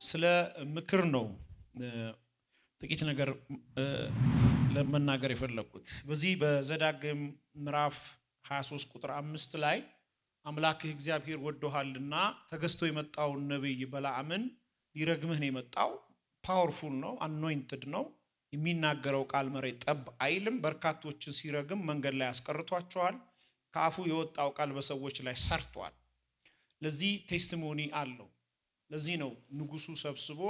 ስለ ምክር ነው ጥቂት ነገር ለመናገር የፈለኩት። በዚህ በዘዳግም ምዕራፍ 23 ቁጥር 5 ላይ አምላክህ እግዚአብሔር ወዶሃልና ተገዝቶ የመጣው ነብይ በለዓምን ሊረግምህ ነው የመጣው። ፓወርፉል ነው፣ አኖይንትድ ነው። የሚናገረው ቃል መሬት ጠብ አይልም። በርካቶችን ሲረግም መንገድ ላይ አስቀርቷቸዋል። ከአፉ የወጣው ቃል በሰዎች ላይ ሰርቷል። ለዚህ ቴስቲሞኒ አለው። ለዚህ ነው ንጉሱ ሰብስቦ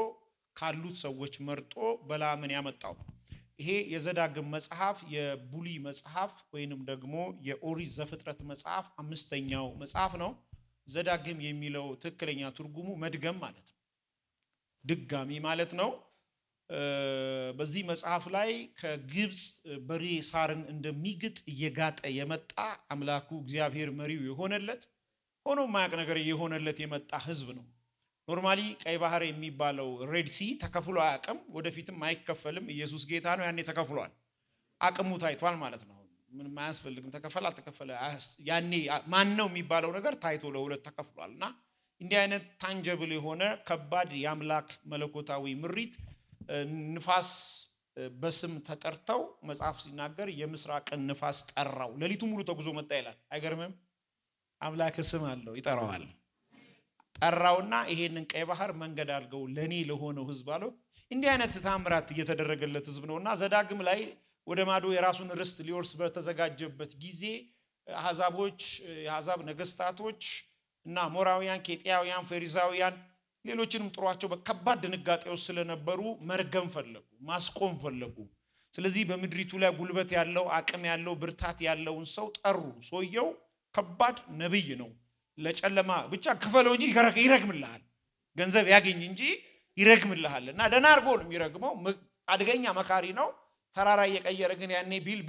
ካሉት ሰዎች መርጦ በለዓምን ያመጣው። ይሄ የዘዳግም መጽሐፍ የቡሊ መጽሐፍ ወይንም ደግሞ የኦሪት ዘፍጥረት መጽሐፍ አምስተኛው መጽሐፍ ነው። ዘዳግም የሚለው ትክክለኛ ትርጉሙ መድገም ማለት ነው፣ ድጋሚ ማለት ነው። በዚህ መጽሐፍ ላይ ከግብጽ በሬ ሳርን እንደሚግጥ እየጋጠ የመጣ አምላኩ እግዚአብሔር መሪው የሆነለት ሆኖ ማያቅ ነገር የሆነለት የመጣ ህዝብ ነው። ኖርማሊ ቀይ ባህር የሚባለው ሬድ ሲ ተከፍሎ አያቅም፣ ወደፊትም አይከፈልም። ኢየሱስ ጌታ ነው፣ ያኔ ተከፍሏል። አቅሙ ታይቷል ማለት ነው። ምንም አያስፈልግም፣ ተከፈለ አልተከፈለ ያኔ ማን ነው የሚባለው ነገር ታይቶ ለሁለት ተከፍሏልና እንዲህ አይነት ታንጀብል የሆነ ከባድ የአምላክ መለኮታዊ ምሪት ንፋስ በስም ተጠርተው መጽሐፍ ሲናገር የምስራቅን ንፋስ ጠራው፣ ሌሊቱ ሙሉ ተጉዞ መጣ ይላል። አይገርምም? አምላክ ስም አለው፣ ይጠራዋል። ጠራውና ይሄንን ቀይ ባህር መንገድ አድርገው ለኔ ለሆነው ህዝብ አለው። እንዲህ አይነት ተአምራት እየተደረገለት ህዝብ ነውና ዘዳግም ላይ ወደ ማዶ የራሱን ርስት ሊወርስ በተዘጋጀበት ጊዜ አሕዛቦች፣ የአሕዛብ ነገስታቶች እና ሞራውያን፣ ኬጢያውያን፣ ፌሪዛውያን ሌሎችንም ጥሯቸው በከባድ ድንጋጤ ውስጥ ስለነበሩ መርገም ፈለጉ፣ ማስቆም ፈለጉ። ስለዚህ በምድሪቱ ላይ ጉልበት ያለው አቅም ያለው ብርታት ያለውን ሰው ጠሩ። ሰውየው ከባድ ነብይ ነው። ለጨለማ ብቻ ክፈለው እንጂ ይረግምልሃል፣ ገንዘብ ያገኝ እንጂ ይረግምልሃል። እና ደህና አድርጎ ነው የሚረግመው። አደገኛ መካሪ ነው። ተራራ እየቀየረ ግን ያኔ ቢል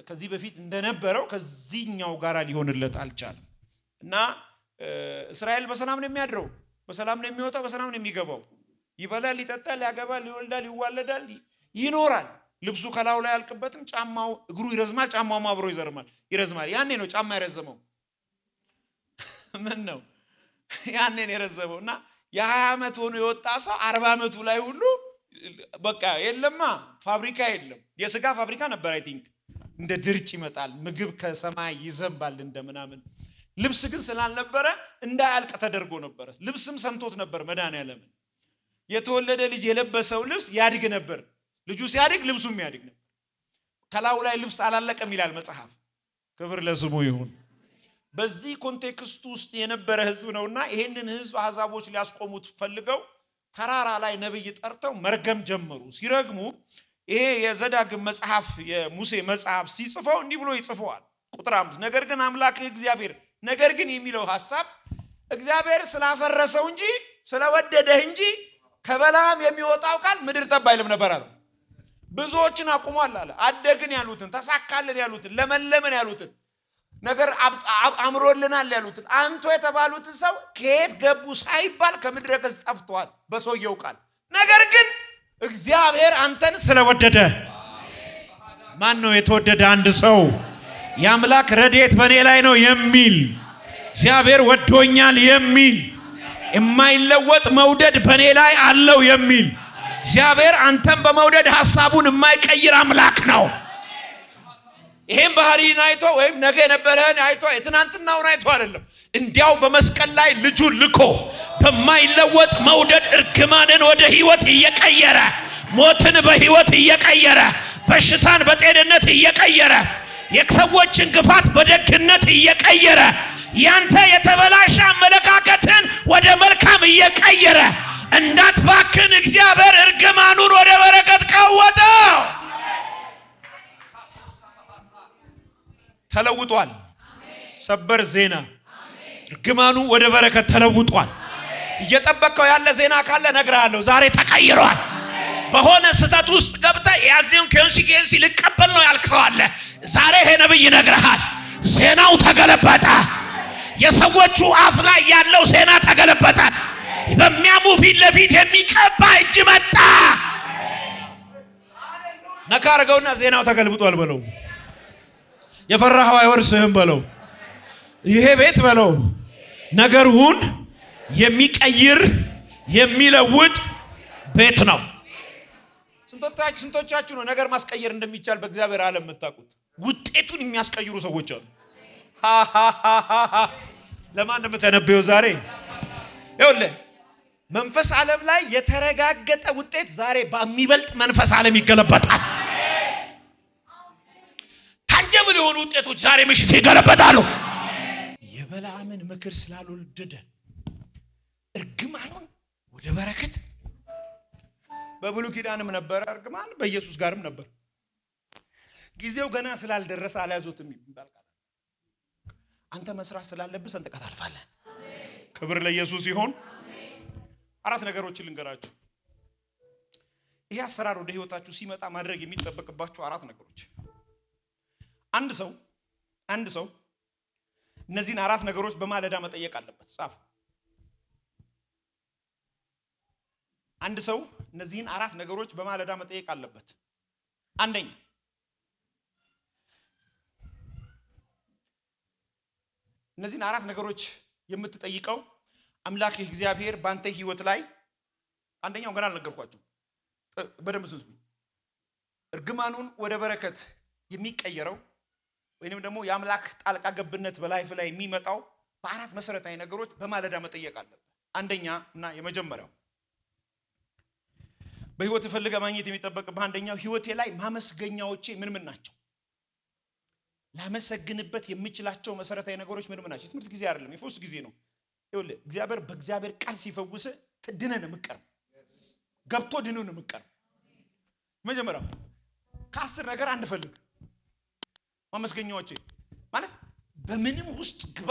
ከዚህ በፊት እንደነበረው ከዚህኛው ጋራ ሊሆንለት አልቻለም። እና እስራኤል በሰላም ነው የሚያድረው፣ በሰላም ነው የሚወጣው፣ በሰላም ነው የሚገባው። ይበላል፣ ይጠጣል፣ ያገባል፣ ይወልዳል፣ ይዋለዳል፣ ይኖራል። ልብሱ ከላዩ ላይ አልቅበትም። ጫማው እግሩ ይረዝማል፣ ጫማው አብሮ ይረዝማል። ያኔ ነው ጫማ የረዘመው። ምን ነው ያኔ ነው የረዘመው። እና የ20 ዓመት ሆኖ የወጣ ሰው 40 ዓመቱ ላይ ሁሉ በቃ የለማ ፋብሪካ የለም። የስጋ ፋብሪካ ነበር አይ ቲንክ። እንደ ድርጭ ይመጣል፣ ምግብ ከሰማይ ይዘንባል እንደምናምን። ልብስ ግን ስላልነበረ እንዳያልቅ ተደርጎ ነበር። ልብስም ሰምቶት ነበር መድኃኒዓለም። የተወለደ ልጅ የለበሰው ልብስ ያድግ ነበር። ልጁ ሲያድግ ልብሱም ያድግ ነበር። ከላዩ ላይ ልብስ አላለቀም ይላል መጽሐፍ። ክብር ለስሙ ይሁን። በዚህ ኮንቴክስት ውስጥ የነበረ ህዝብ ነውና ይሄንን ህዝብ አሕዛቦች ሊያስቆሙት ፈልገው ተራራ ላይ ነብይ ጠርተው መርገም ጀመሩ። ሲረግሙ ይሄ የዘዳግም መጽሐፍ የሙሴ መጽሐፍ ሲጽፈው እንዲህ ብሎ ይጽፈዋል። ቁጥር 5 ነገር ግን አምላክህ እግዚአብሔር፣ ነገር ግን የሚለው ሐሳብ እግዚአብሔር ስላፈረሰው እንጂ ስለወደደህ እንጂ ከበለዓም የሚወጣው ቃል ምድር ጠብ አይልም ነበር አለ። ብዙዎችን አቁሟል አለ። አደግን ያሉትን፣ ተሳካልን ያሉትን፣ ለመለምን ያሉትን ነገር አምሮልናል ያሉትን አንተ የተባሉትን ሰው ከየት ገቡ ሳይባል ከምድረ ገጽ ጠፍቷል በሰውየው ቃል። ነገር ግን እግዚአብሔር አንተን ስለወደደ። ማን ነው የተወደደ? አንድ ሰው የአምላክ ረድኤት በእኔ ላይ ነው የሚል፣ እግዚአብሔር ወዶኛል የሚል፣ የማይለወጥ መውደድ በእኔ ላይ አለው የሚል፣ እግዚአብሔር አንተን በመውደድ ሐሳቡን የማይቀይር አምላክ ነው። ይሄን ባህሪን አይቶ ወይም ነገ የነበረህን አይቶ የትናንትናውን አይቶ አይደለም። እንዲያው በመስቀል ላይ ልጁን ልኮ በማይለወጥ መውደድ እርግማንን ወደ ህይወት እየቀየረ፣ ሞትን በህይወት እየቀየረ፣ በሽታን በጤንነት እየቀየረ፣ የሰዎችን ግፋት በደግነት እየቀየረ፣ ያንተ የተበላሸ አመለካከትን ወደ መልካም እየቀየረ እንዳትባክን እግዚአብሔር እርግማኑን ወደ በረከት ቀወጠው። ተለውጧል። ሰበር ዜና፣ እርግማኑ ወደ በረከት ተለውጧል። እየጠበቀው ያለ ዜና ካለ ነግርሃለሁ፣ ዛሬ ተቀይሯል። በሆነ ስህተት ውስጥ ገብተህ ያዚውን ኮንሲኩዌንስ ልቀበል ነው ያልከው አለ። ዛሬ ይሄ ነብይ ይነግርሃል፣ ዜናው ተገለበጠ። የሰዎቹ አፍ ላይ ያለው ዜና ተገለበጠ። በሚያሙ ፊት ለፊት የሚቀባ እጅ መጣ። ነካ አድርገውና ዜናው ተገልብጧል በለው። የፈራኸው አይወርስህም በለው። ይሄ ቤት በለው ነገሩን የሚቀይር የሚለውጥ ቤት ነው። ስንቶቻችሁ ነው ነገር ማስቀየር እንደሚቻል በእግዚአብሔር ዓለም የምታውቁት? ውጤቱን የሚያስቀይሩ ሰዎች አሉ። ለማን እንደምተነበየው ዛሬ ይኸውልህ፣ መንፈስ ዓለም ላይ የተረጋገጠ ውጤት ዛሬ በሚበልጥ መንፈስ ዓለም ይገለበጣል። ታንጀብል የሆኑ ውጤቶች ዛሬ ምሽት ይገለበጣሉ። የበለዓምን ምክር ስላልወደደ እርግማኑን ወደ በረከት። በብሉይ ኪዳንም ነበር እርግማን፣ በኢየሱስ ጋርም ነበር። ጊዜው ገና ስላልደረሰ አልያዙትም ይባላል። አንተ መስራት ስላለብህ ሰንጥቀህ ታልፋለህ። ክብር ለኢየሱስ ይሁን። አራት ነገሮችን ልንገራችሁ። ይሄ አሰራር ወደ ህይወታችሁ ሲመጣ ማድረግ የሚጠበቅባችሁ አራት ነገሮች። አንድ ሰው እነዚህን አራት ነገሮች በማለዳ መጠየቅ አለበት። ጻፉ። አንድ ሰው እነዚህን አራት ነገሮች በማለዳ መጠየቅ አለበት። አንደኛ፣ እነዚህን አራት ነገሮች የምትጠይቀው አምላክ እግዚአብሔር ባንተ ህይወት ላይ አንደኛው ገና አልነገርኳችሁ፣ በደንብ ስንስሙ። እርግማኑን ወደ በረከት የሚቀየረው ወይንም ደግሞ የአምላክ ጣልቃ ገብነት በላይፍ ላይ የሚመጣው በአራት መሰረታዊ ነገሮች በማለዳ መጠየቅ አለበት። አንደኛ እና የመጀመሪያው በህይወት ፈልገ ማግኘት የሚጠበቅብህ አንደኛው ህይወቴ ላይ ማመስገኛዎቼ ምን ናቸው? ላመሰግንበት የምችላቸው መሰረታዊ ነገሮች ምን ናቸው? ትምህርት ጊዜ አይደለም፣ የፈውስ ጊዜ ነው። ይኸውልህ እግዚአብሔር በእግዚአብሔር ቃል ሲፈውስ ድነህ ነው የምትቀር፣ ገብቶ ድነህ ነው የምትቀር። መጀመሪያው ከ10 ነገር አንድ ፈልግ። ማመስገኛዎቼ ማለት በምንም ውስጥ ግባ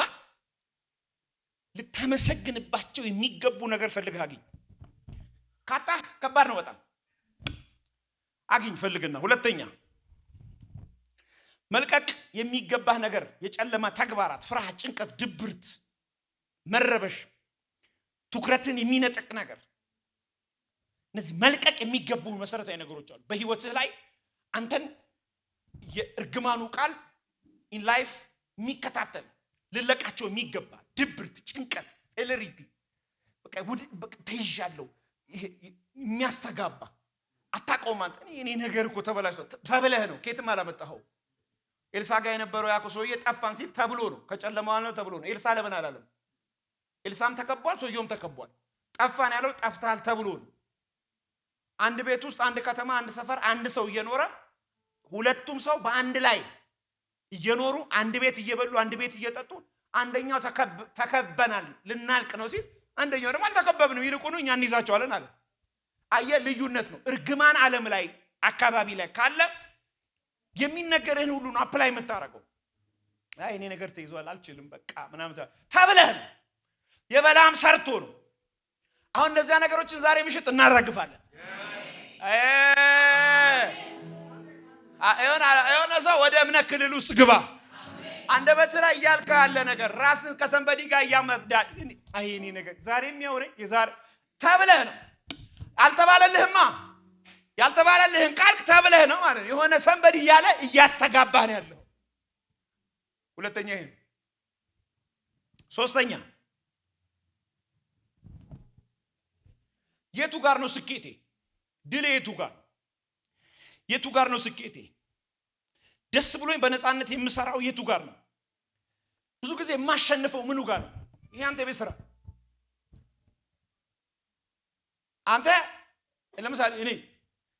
ልታመሰግንባቸው የሚገቡ ነገር ፈልገህ አግኝ። ካጣህ ከባድ ነው በጣም። አግኝ ፈልግና። ሁለተኛ መልቀቅ የሚገባህ ነገር የጨለማ ተግባራት፣ ፍርሃት፣ ጭንቀት፣ ድብርት፣ መረበሽ፣ ትኩረትን የሚነጥቅ ነገር። እነዚህ መልቀቅ የሚገቡ መሰረታዊ ነገሮች አሉ በህይወትህ ላይ። አንተን የእርግማኑ ቃል ኢን ላይፍ የሚከታተል ልለቃቸው የሚገባ ድብርት፣ ጭንቀት፣ ኤለሪቲ፣ በቃ ተይዣለሁ የሚያስተጋባ አታውቀውም። አንተ እኔ ነገር እኮ ተበላሽቶ ተብለህ ነው፣ ከየትም አላመጣኸው። ኤልሳ ጋር የነበረው ያኮ ሰውዬ ጠፋን ሲል ተብሎ ነው፣ ከጨለማው ነው ተብሎ ነው። ኤልሳ ለምን አላለም? ኤልሳም ተከቧል፣ ሰውየውም ተከቧል። ጠፋን ያለው ጠፍታል ተብሎ ነው። አንድ ቤት ውስጥ አንድ ከተማ አንድ ሰፈር አንድ ሰው እየኖረ ሁለቱም ሰው በአንድ ላይ እየኖሩ አንድ ቤት እየበሉ አንድ ቤት እየጠጡ አንደኛው ተከበናል ልናልቅ ነው ሲል አንደኛው ደግሞ አልተከበብንም ይልቁኑ እኛ እንይዛቸዋለን አለ። አየህ ልዩነት ነው። እርግማን ዓለም ላይ አካባቢ ላይ ካለ የሚነገርህን ሁሉ ነው አፕላይ የምታረገው። አይ እኔ ነገር ተይዟል አልችልም በቃ ምናምን ተብለህ ነው። የበለዓም ሰርቶ ነው። አሁን እነዚያ ነገሮችን ዛሬ ምሽት እናራግፋለን። የሆነ ሰው ወደ እምነት ክልል ውስጥ ግባ። አንደበት ላይ እያልከ ያለ ነገር ራስን ከሰንበዲ ጋር እያመጣል። አይ እኔ ነገር ዛሬ የሚያወሬ የዛሬ ተብለህ ነው። አልተባለልህማ። ያልተባለልህን ቃል ተብለህ ነው ማለት ነው። የሆነ ሰንበዲ እያለ እያስተጋባህ ነው ያለው። ሁለተኛ ይሄ። ሶስተኛ የቱ ጋር ነው ስኬቴ? ድል የቱ ጋር ነው? የቱ ጋር ነው ስኬቴ? ደስ ብሎኝ በነፃነት የምሰራው የቱ ጋር ነው? ብዙ ጊዜ የማሸንፈው ምኑ ጋር ነው? ይሄ አንተ ቤት ስራ። አንተ ለምሳሌ እኔ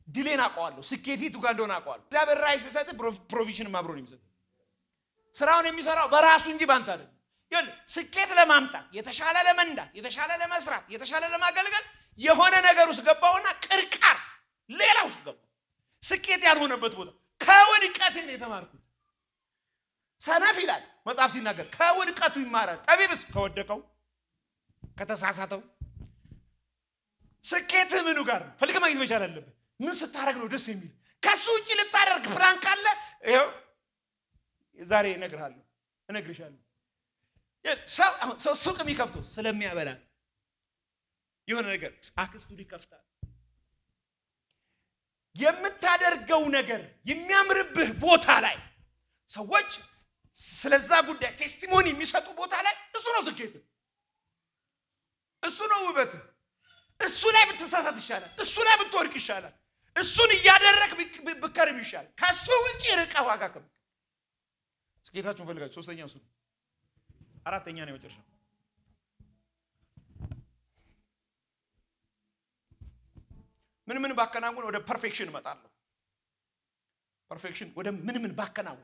ድሌን አውቀዋለሁ፣ ስኬቴ የቱ ጋር እንደሆነ አውቀዋለሁ። እግዚአብሔር ራዕይ ሲሰጥ ፕሮቪዥን አብሮ ነው የሚሰጥ። ስራውን የሚሰራው በራሱ እንጂ ባንተ አይደለም። ይኸውልህ ስኬት ለማምጣት የተሻለ ለመንዳት የተሻለ ለመስራት የተሻለ ለማገልገል የሆነ ነገር ውስጥ ገባውና ቅርቃር ሌላ ውስጥ ገባው። ስኬት ያልሆነበት ቦታ ከውድቀት ነው የተማርኩት። ሰነፍ ይላል መጽሐፍ ሲናገር ከውድቀቱ ይማራል፣ ጠቢብስ ከወደቀው ከተሳሳተው። ስኬት ምኑ ጋር ነው? ፈልገህ ማግኘት መቻል አለበት። ምን ስታረግ ነው ደስ የሚል? ከሱ ውጪ ልታደርግ ፕላን ካለ ይሄው ዛሬ እነግርሻለሁ። ሰው ሱቅ የሚከፍተው ስለሚያበላ የሆነ ነገር አክስቱ ይከፍታል። የምታደርገው ነገር የሚያምርብህ ቦታ ላይ ሰዎች ስለዛ ጉዳይ ቴስቲሞኒ የሚሰጡ ቦታ ላይ እሱ ነው ስኬት፣ እሱ ነው ውበት። እሱ ላይ ብትሳሳት ይሻላል። እሱ ላይ ብትወድቅ ይሻላል። እሱን እያደረክ ብከርም ይሻላል። ከሱ ውጪ ርቀህ ዋጋ ከም ስኬታችሁን ፈልጋችሁ። ሶስተኛው እሱ። አራተኛ ነው የመጨረሻው። ምን ባከናውን ወደ ፐርፌክሽን እመጣለሁ። ፐርፌክሽን ወደ ምን ባከናውን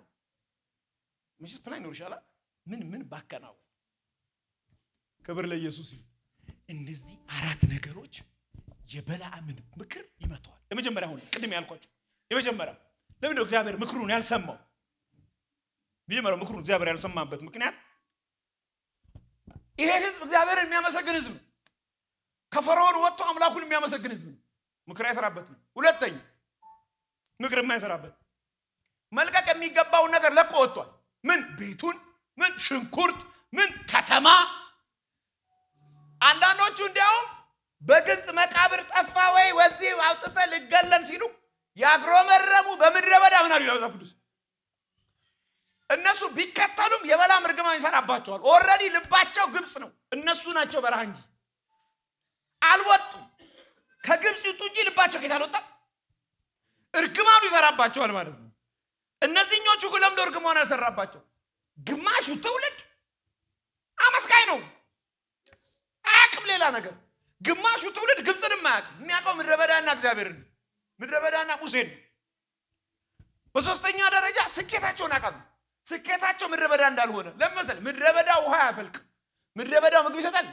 ምንስ ፕላን ነው ይሻላል። ምን ባከናውን። ክብር ለኢየሱስ ይሁን። እነዚህ አራት ነገሮች የበለዓምን ምክር ይመታዋል። የመጀመሪያው ሆነ ቅድም ያልኳችሁ የመጀመሪያው ለምን ነው እግዚአብሔር ምክሩን ያልሰማው? ቢጀመረው ምክሩን እግዚአብሔር ያልሰማበት ምክንያት ይሄ ህዝብ እግዚአብሔርን የሚያመሰግን ህዝብ ነው። ከፈርዖን ወጥቶ አምላኩን የሚያመሰግን ህዝብ ነው። ምክር አይሰራበት ነው። ሁለተኛ ምክር የማይሰራበት መልቀቅ የሚገባውን ነገር ለቆ ወጥቷል። ምን ቤቱን፣ ምን ሽንኩርት፣ ምን ከተማ። አንዳንዶቹ እንዲያውም በግብጽ መቃብር ጠፋ ወይ ወዚህ አውጥተህ ልገለን ሲሉ ያግሮመረሙ በምድረ በዳ ምን አሉ ይላል ቅዱስ። እነሱ ቢከተሉም የበለዓም እርግማን ይሰራባቸዋል። ኦልሬዲ ልባቸው ግብጽ ነው። እነሱ ናቸው በረሃ እንጂ አልወጡም። ከግብጽ ይውጡ እንጂ ልባቸው ከየት አልወጣም። እርግማኑ ይሰራባቸዋል ማለት ነው። እነዚህኞቹ ግን ለምዶ እርግማኑ ያልሰራባቸው? ግማሹ ትውልድ አመስጋኝ ነው፣ አያውቅም ሌላ ነገር። ግማሹ ትውልድ ግብጽንም አያውቅም። የሚያውቀው ምድረ በዳና እግዚአብሔርን፣ ምድረ በዳና ሙሴን። በሶስተኛ ደረጃ ስኬታቸውን አውቃሉ። ስኬታቸው ምድረ በዳ እንዳልሆነ ለምሳሌ ምድረ በዳ ውሃ ያፈልቅ፣ ምድረ በዳው ምግብ ይሰጣል።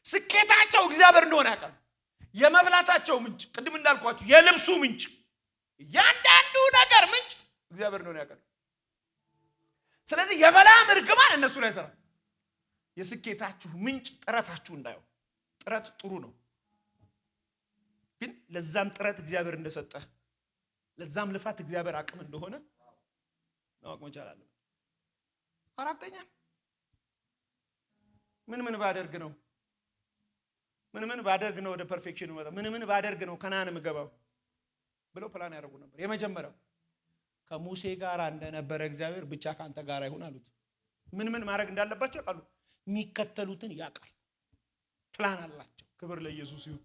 ስኬታቸው እግዚአብሔር እንደሆነ ያውቃሉ። የመብላታቸው ምንጭ ቅድም እንዳልኳችሁ የልብሱ ምንጭ፣ ያንዳንዱ ነገር ምንጭ እግዚአብሔር እንደሆነ ያውቃሉ። ስለዚህ የበለዓም እርግማን እነሱ ላይ ሰራ። የስኬታችሁ ምንጭ ጥረታችሁ እንዳይሆን። ጥረት ጥሩ ነው፣ ግን ለዛም ጥረት እግዚአብሔር እንደሰጠ፣ ለዛም ልፋት እግዚአብሔር አቅም እንደሆነ ማወቅ መቻል አለብን። አራተኛ ምን ባደርግ ነው ምን ባደርግ ነው ወደ ፐርፌክሽን ወጣ፣ ምን ባደርግ ነው ከነዓን የምገባው ብለው ፕላን ያደርጉ ነበር። የመጀመሪያው ከሙሴ ጋር እንደነበረ እግዚአብሔር ብቻ ካንተ ጋር ይሁን አሉት። ምን ማድረግ እንዳለባቸው ያውቃሉ። የሚከተሉትን ያውቃል። ፕላን አላቸው። ክብር ለኢየሱስ ይሁን።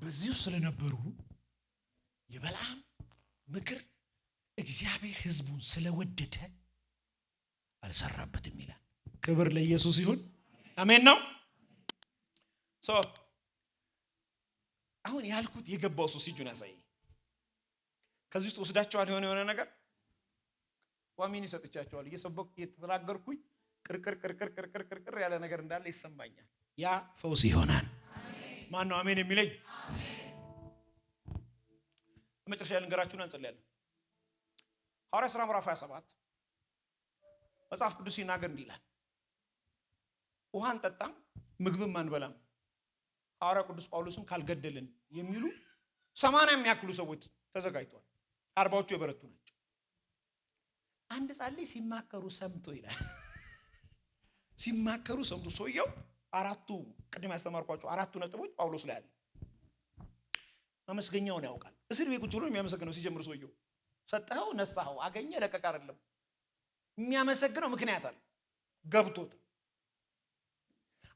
በዚሁ ስለነበሩ የበለዓም ምክር እግዚአብሔር ህዝቡን ስለወደደ አልሰራበትም ይላል። ክብር ለኢየሱስ ይሁን። አሜን ነው። አሁን ያልኩት የገባው ሰው ሲጁን ያሳይ። ከዚህ ውስጥ ወስዳቸዋል የሆነ ነገር ዋሚን ይሰጥቻቸዋል። እየሰበኩ እየተናገርኩኝ ቅርቅር ያለ ነገር እንዳለ ይሰማኛል። ያ ፈውስ ይሆናል። ማን ነው አሜን የሚለኝ? በመጨረሻ ልንገራችሁና እንጸልያለን። ሐዋርያት ሥራ ምዕራፍ 27 መጽሐፍ ቅዱስ ሲናገር እንዲህ ይላል፣ ውሃን ጠጣም ምግብም አንበላም ሐዋርያው ቅዱስ ጳውሎስን ካልገደልን የሚሉ 80 የሚያክሉ ሰዎች ተዘጋጅተዋል። 40ዎቹ የበረቱ ናቸው። አንድ ጻልይ ሲማከሩ ሰምቶ ይላል። ሲማከሩ ሰምቶ ሰውየው አራቱ ቅድም ያስተማርኳቸው አራቱ ነጥቦች ጳውሎስ ላይ አለ። ማመስገኛውን ያውቃል። እስር ቤት ቁጭ ብሎ የሚያመሰግነው ሲጀምር ሰውየው ሰጠኸው፣ ነሳኸው፣ አገኘ፣ ለቀቅ አይደለም። የሚያመሰግነው ምክንያት አለ ገብቶት።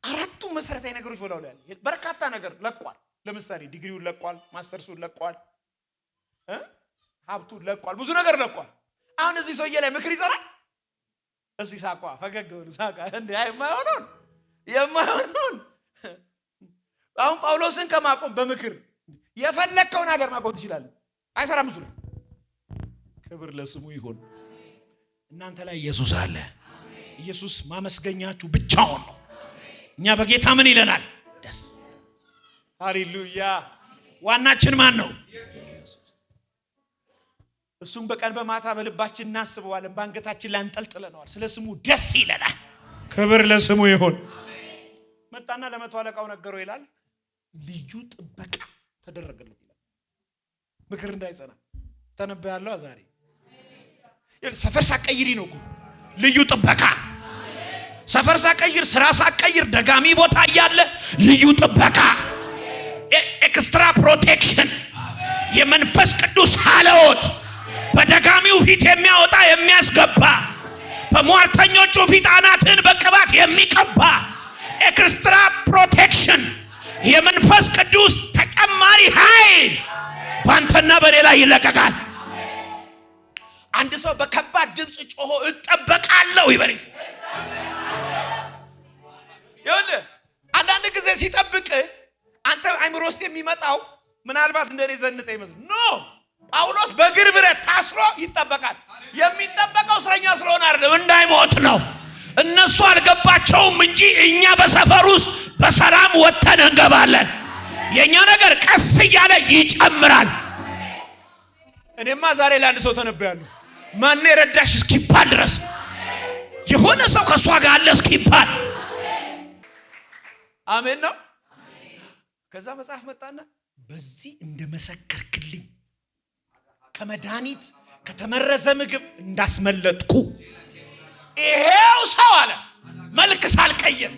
አራቱ መሰረታዊ ነገሮች በላው ላይ አለ። በርካታ ነገር ለቋል። ለምሳሌ ዲግሪውን ለቋል፣ ማስተርሱን ለቋል፣ ሀብቱን ለቋል፣ ብዙ ነገር ለቋል። አሁን እዚህ ሰውዬ ላይ ምክር ይሰራል። እስቲ ሳቋ ፈገግ ብሎ ሳቋ እንዴ የማይሆነውን አሁን ጳውሎስን ከማቆም በምክር የፈለከውን ነገር ማቆም ትችላለህ። አይሰራም እሱ። ክብር ለስሙ ይሁን። እናንተ ላይ ኢየሱስ አለ። ኢየሱስ ማመስገኛችሁ ብቻውን ነው። እኛ በጌታ ምን ይለናል? ደስ። ሃሌሉያ። ዋናችን ማን ነው? እሱም በቀን በማታ በልባችን እናስበዋለን፣ በአንገታችን ላይ አንጠልጥለነዋል። ስለ ስሙ ደስ ይለናል። ክብር ለስሙ ይሁን። መጣና ለመቶ አለቃው ነገረው ይላል። ልዩ ጥበቃ ተደረገለት ይላል። ምክር እንዳይጸና ተነበያለሁ ዛሬ። ሰፈር ሳቀይሪ ነው እኮ ልዩ ጥበቃ። ሰፈር ሳቀይር፣ ስራ ሳቀይር፣ ደጋሚ ቦታ እያለ ልዩ ጥበቃ፣ ኤክስትራ ፕሮቴክሽን፣ የመንፈስ ቅዱስ ሃለዎት በደጋሚው ፊት የሚያወጣ የሚያስገባ፣ በሟርተኞቹ ፊት አናትን በቅባት የሚቀባ ኤክስትራ ፕሮቴክሽን፣ የመንፈስ ቅዱስ ተጨማሪ ኃይል ባንተና በሌላ ይለቀቃል። አንድ ሰው በከባድ ድምጽ ጮሆ እጠበቃለሁ ይበል። ይኸውልህ አንዳንድ ጊዜ ሲጠብቅ አንተ አይምሮ ውስጥ የሚመጣው ምናልባት እንደኔ ዘንጠ ይመስል ኖ ጳውሎስ በእግር ብረት ታስሮ ይጠበቃል። የሚጠበቀው እስረኛ ስለሆነ አይደለም፣ እንዳይሞት ነው። እነሱ አልገባቸውም እንጂ እኛ በሰፈር ውስጥ በሰላም ወጥተን እንገባለን። የኛ ነገር ቀስ እያለ ይጨምራል። እኔማ ዛሬ ለአንድ ሰው ተነብያለሁ። ማን ረዳሽ እስኪባል ድረስ የሆነ ሰው ከሷ ጋር አለ እስኪባል። አሜን ነው። ከዛ መጽሐፍ መጣና በዚህ እንደመሰከርክልኝ ከመድኃኒት ከተመረዘ ምግብ እንዳስመለጥኩ ይሄው ሰው አለ መልክ ሳልቀይር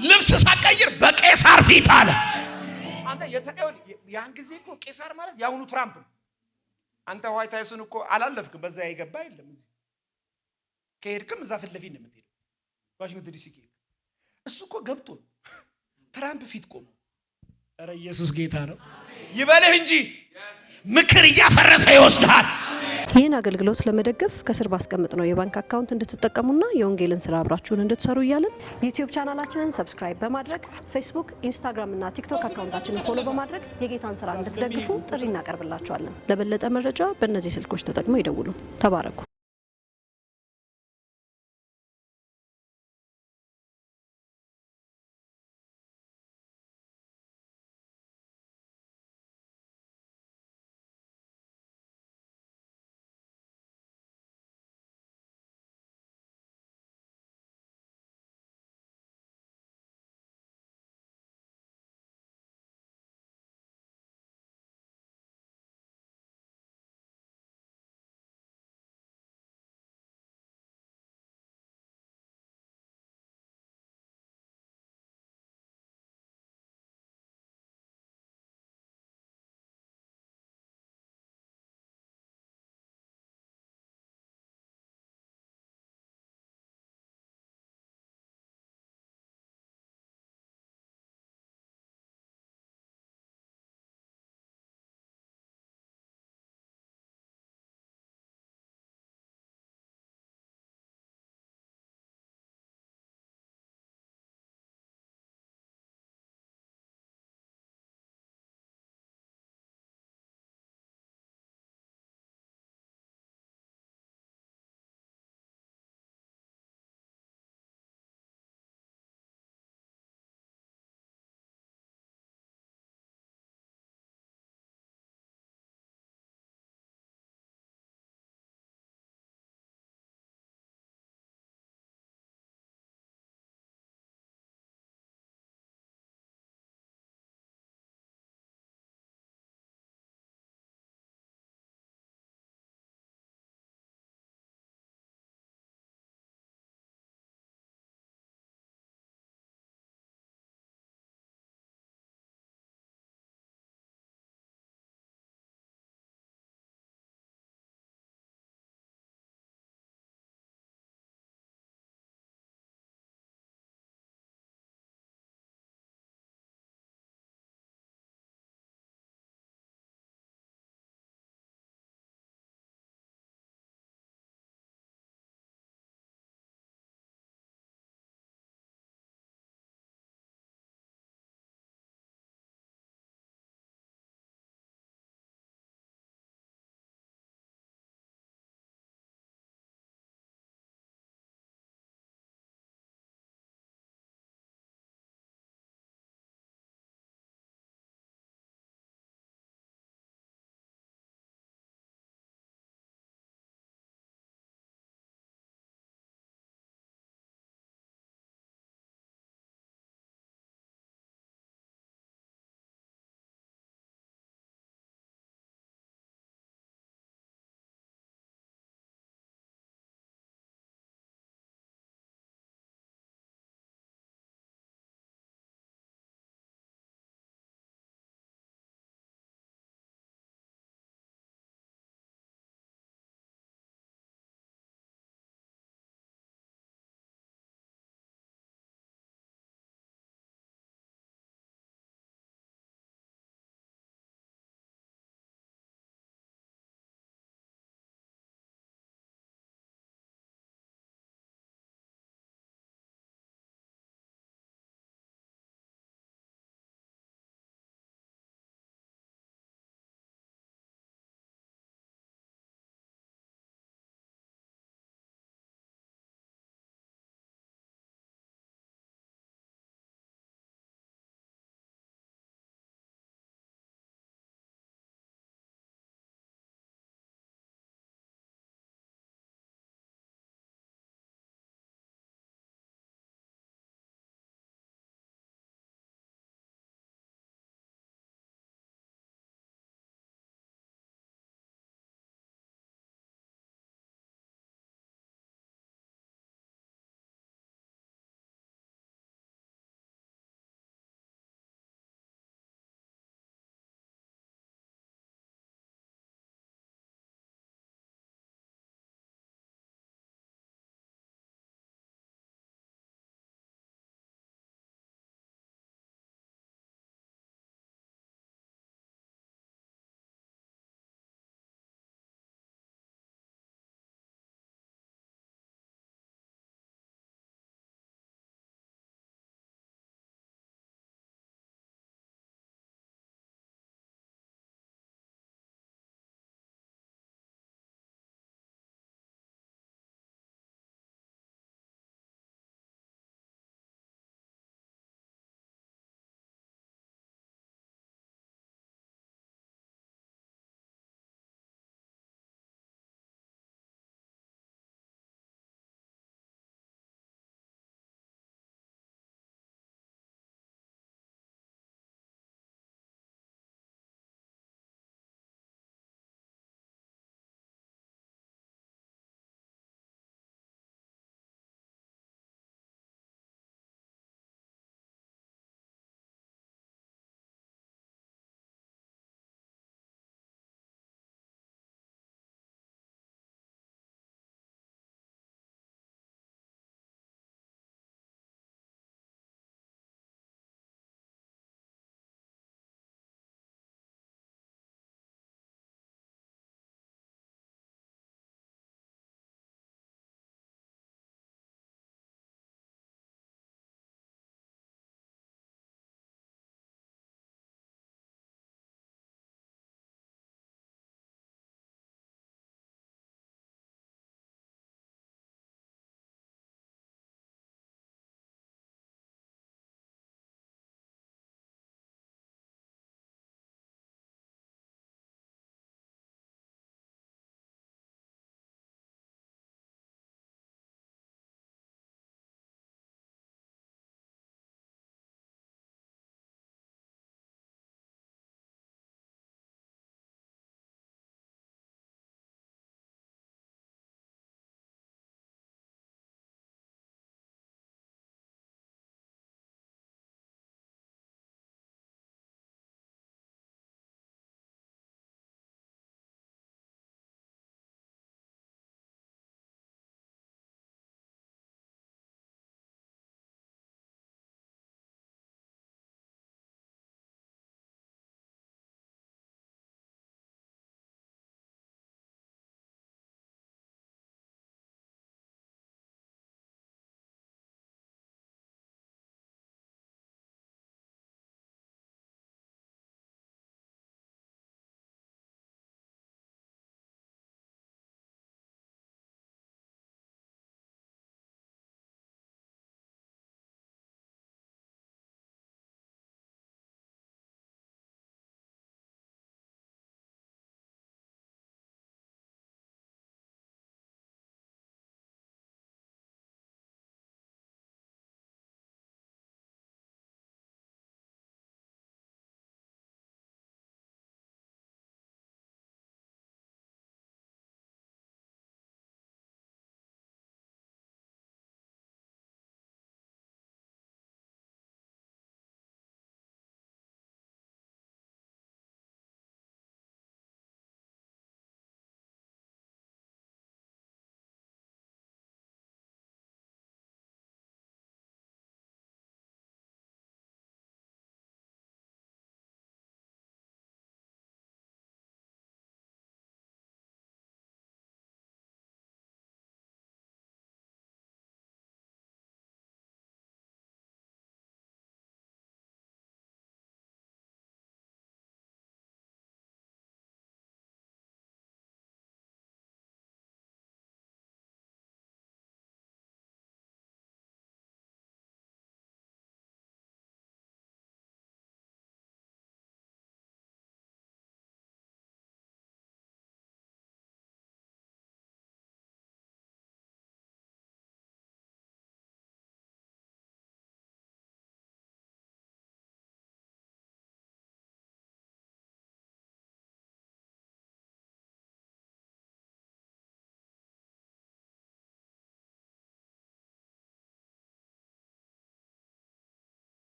ልብስ ሳልቀይር በቄሳር ፊት አለ። አንተ ያን ጊዜ እኮ ቄሳር ማለት ያሁኑ ትራምፕ ነው። አንተ ዋይት ሃውስን እኮ አላለፍክም። በዛ ይገባ የለም እዚህ ከሄድክም እዛ ፊት ለፊት ነው የምትሄደው። ዋሽንግተን ዲሲ ከሄድክ እሱ እኮ ገብቶ ትራምፕ ፊት ቆሞ ኧረ ኢየሱስ ጌታ ነው ይበልህ እንጂ ምክር እያፈረሰ ይወስዳል። ይህን አገልግሎት ለመደገፍ ከስር ባስቀምጥ ነው የባንክ አካውንት እንድትጠቀሙና የወንጌልን ስራ አብራችሁን እንድትሰሩ እያልን ዩቲዩብ ቻናላችንን ሰብስክራይብ በማድረግ ፌስቡክ፣ ኢንስታግራም እና ቲክቶክ አካውንታችንን ፎሎ በማድረግ የጌታን ስራ እንድትደግፉ ጥሪ እናቀርብላችኋለን። ለበለጠ መረጃ በእነዚህ ስልኮች ተጠቅመው ይደውሉ። ተባረኩ።